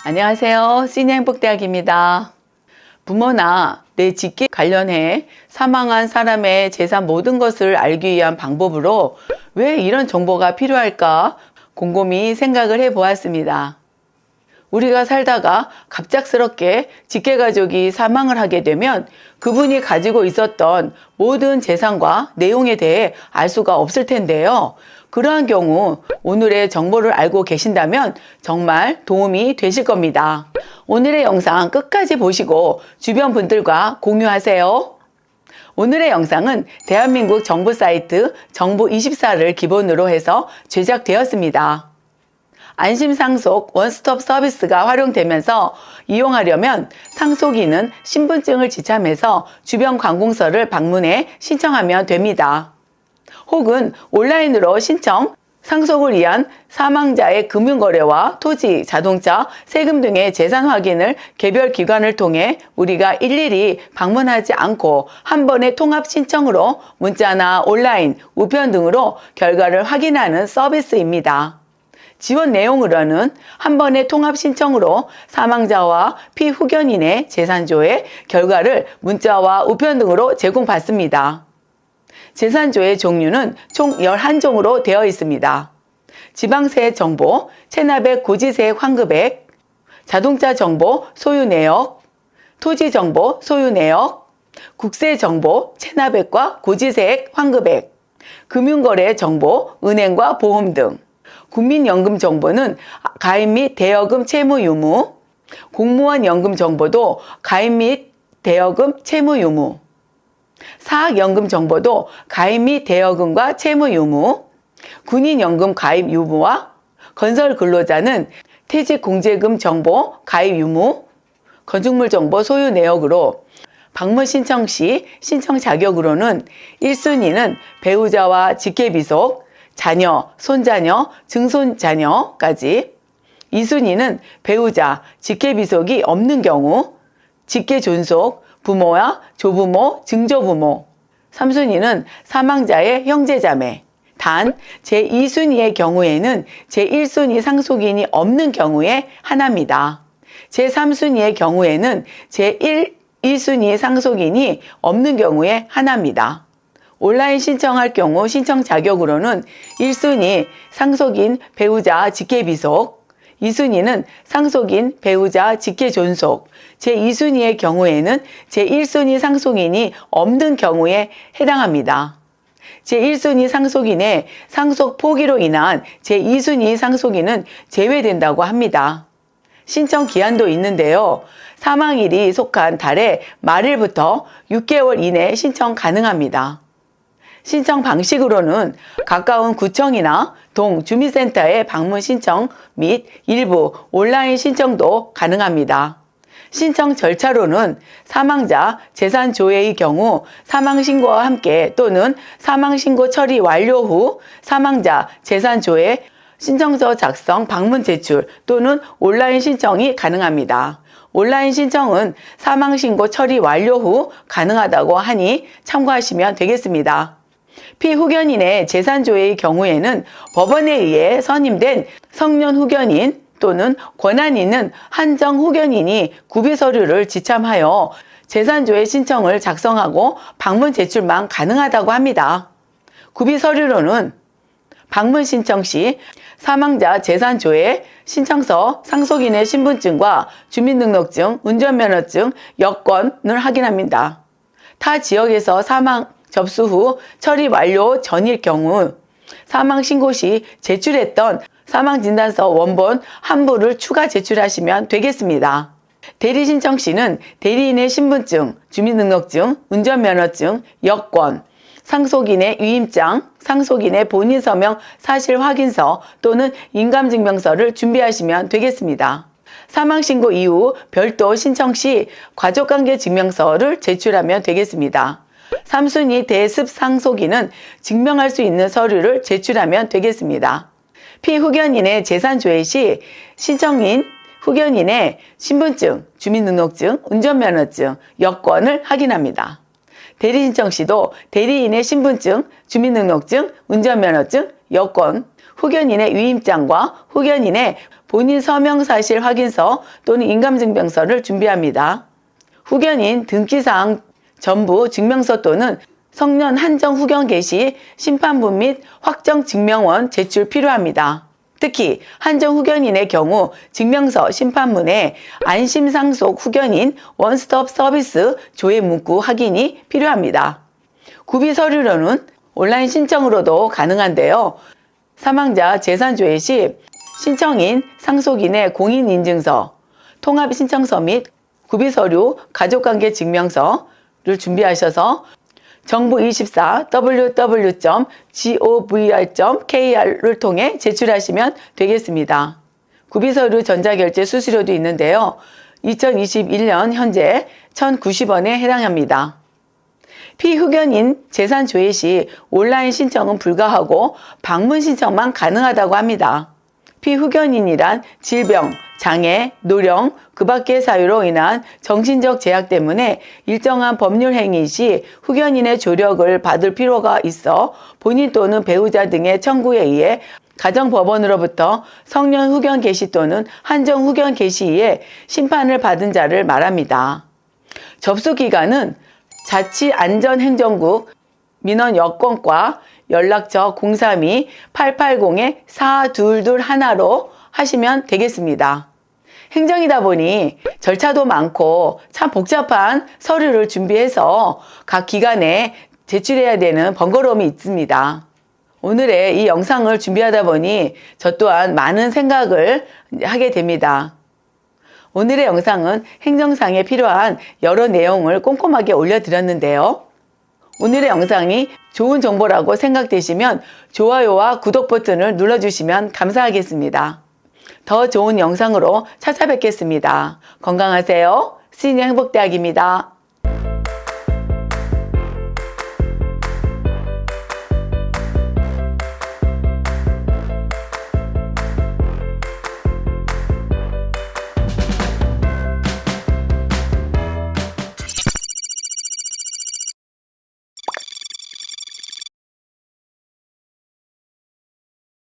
안녕하세요. 시니행복대학입니다. 부모나 내 직계 관련해 사망한 사람의 재산 모든 것을 알기 위한 방법으로 왜 이런 정보가 필요할까 곰곰이 생각을 해보았습니다. 우리가 살다가 갑작스럽게 직계가족이 사망을 하게 되면 그분이 가지고 있었던 모든 재산과 내용에 대해 알 수가 없을 텐데요. 그러한 경우 오늘의 정보를 알고 계신다면 정말 도움이 되실 겁니다. 오늘의 영상 끝까지 보시고 주변 분들과 공유하세요. 오늘의 영상은 대한민국 정부 사이트 정부24를 기본으로 해서 제작되었습니다. 안심상속 원스톱 서비스가 활용되면서 이용하려면 상속인은 신분증을 지참해서 주변 관공서를 방문해 신청하면 됩니다. 혹은 온라인으로 신청, 상속을 위한 사망자의 금융거래와 토지, 자동차, 세금 등의 재산 확인을 개별 기관을 통해 우리가 일일이 방문하지 않고 한 번의 통합 신청으로 문자나 온라인, 우편 등으로 결과를 확인하는 서비스입니다. 지원 내용으로는 한 번의 통합 신청으로 사망자와 피후견인의 재산조회 결과를 문자와 우편 등으로 제공받습니다. 재산조회 종류는 총 11종으로 되어 있습니다. 지방세 정보, 체납액 고지세액 환급액, 자동차 정보 소유 내역, 토지 정보 소유 내역, 국세 정보 체납액과 고지세액 환급액, 금융거래 정보 은행과 보험 등, 국민연금 정보는 가입 및 대여금 채무 유무, 공무원 연금 정보도 가입 및 대여금 채무 유무, 사학연금 정보도 가입 및 대여금과 채무 유무, 군인연금 가입 유무와 건설 근로자는 퇴직공제금 정보 가입 유무, 건축물 정보 소유 내역으로 방문 신청 시 신청 자격으로는 1순위는 배우자와 직계비속, 자녀, 손자녀, 증손자녀까지, 2순위는 배우자, 직계비속이 없는 경우, 직계존속, 부모와 조부모, 증조부모, 3순위는 사망자의 형제자매. 단 제2순위의 경우에는 제1순위 상속인이 없는 경우에 하나입니다. 제3순위의 경우에는 제1순위 상속인이 없는 경우에 하나입니다. 온라인 신청할 경우 신청 자격으로는 1순위 상속인 배우자 직계비속, 2순위는 상속인 배우자 직계존속, 제2순위의 경우에는 제1순위 상속인이 없는 경우에 해당합니다. 제1순위 상속인의 상속 포기로 인한 제2순위 상속인은 제외된다고 합니다. 신청 기한도 있는데요. 사망일이 속한 달의 말일부터 6개월 이내 신청 가능합니다. 신청 방식으로는 가까운 구청이나 동 주민센터에 방문 신청 및 일부 온라인 신청도 가능합니다. 신청 절차로는 사망자 재산 조회의 경우 사망신고와 함께 또는 사망신고 처리 완료 후 사망자 재산 조회 신청서 작성 방문 제출 또는 온라인 신청이 가능합니다. 온라인 신청은 사망신고 처리 완료 후 가능하다고 하니 참고하시면 되겠습니다. 피후견인의 재산조회의 경우에는 법원에 의해 선임된 성년 후견인 또는 권한 있는 한정 후견인이 구비서류를 지참하여 재산조회 신청을 작성하고 방문 제출만 가능하다고 합니다. 구비서류로는 방문 신청 시 사망자 재산조회 신청서, 상속인의 신분증과 주민등록증, 운전면허증, 여권을 확인합니다. 타 지역에서 사망 접수 후 처리 완료 전일 경우 사망 신고 시 제출했던 사망진단서 원본 한 부를 추가 제출하시면 되겠습니다. 대리 신청 시는 대리인의 신분증, 주민등록증, 운전면허증, 여권, 상속인의 위임장, 상속인의 본인 서명 사실 확인서 또는 인감증명서를 준비하시면 되겠습니다. 사망신고 이후 별도 신청 시 가족관계 증명서를 제출하면 되겠습니다. 3순위 대습 상속인은 증명할 수 있는 서류를 제출하면 되겠습니다. 피후견인의 재산조회 시 신청인 후견인의 신분증, 주민등록증, 운전면허증, 여권을 확인합니다. 대리신청 시도 대리인의 신분증, 주민등록증, 운전면허증, 여권, 후견인의 위임장과 후견인의 본인 서명사실 확인서 또는 인감증명서를 준비합니다. 후견인 등기사항 전부 증명서 또는 성년 한정 후견 개시 심판부 및 확정 증명원 제출 필요합니다. 특히 한정 후견인의 경우 증명서 심판문에 안심상속 후견인 원스톱 서비스 조회 문구 확인이 필요합니다. 구비 서류로는 온라인 신청으로도 가능한데요. 사망자 재산조회 시 신청인, 상속인의 공인인증서, 통합신청서 및 구비서류, 가족관계 증명서를 준비하셔서 정부24 www.govr.kr을 통해 제출하시면 되겠습니다. 구비서류 전자결제 수수료도 있는데요. 2021년 현재 1,090원에 해당합니다. 피후견인 재산조회 시 온라인 신청은 불가하고 방문 신청만 가능하다고 합니다. 피후견인이란 질병, 장애, 노령, 그 밖의 사유로 인한 정신적 제약 때문에 일정한 법률 행위 시 후견인의 조력을 받을 필요가 있어 본인 또는 배우자 등의 청구에 의해 가정법원으로부터 성년 후견 개시 또는 한정 후견 개시에 심판을 받은 자를 말합니다. 접수기간은 자치안전행정국 민원여건과 연락처 032-880-4221로 하시면 되겠습니다. 행정이다 보니 절차도 많고 참 복잡한 서류를 준비해서 각 기관에 제출해야 되는 번거로움이 있습니다. 오늘의 이 영상을 준비하다 보니 저 또한 많은 생각을 하게 됩니다. 오늘의 영상은 행정상에 필요한 여러 내용을 꼼꼼하게 올려드렸는데요. 오늘의 영상이 좋은 정보라고 생각되시면 좋아요와 구독 버튼을 눌러주시면 감사하겠습니다. 더 좋은 영상으로 찾아뵙겠습니다. 건강하세요. 시니어 행복대학입니다.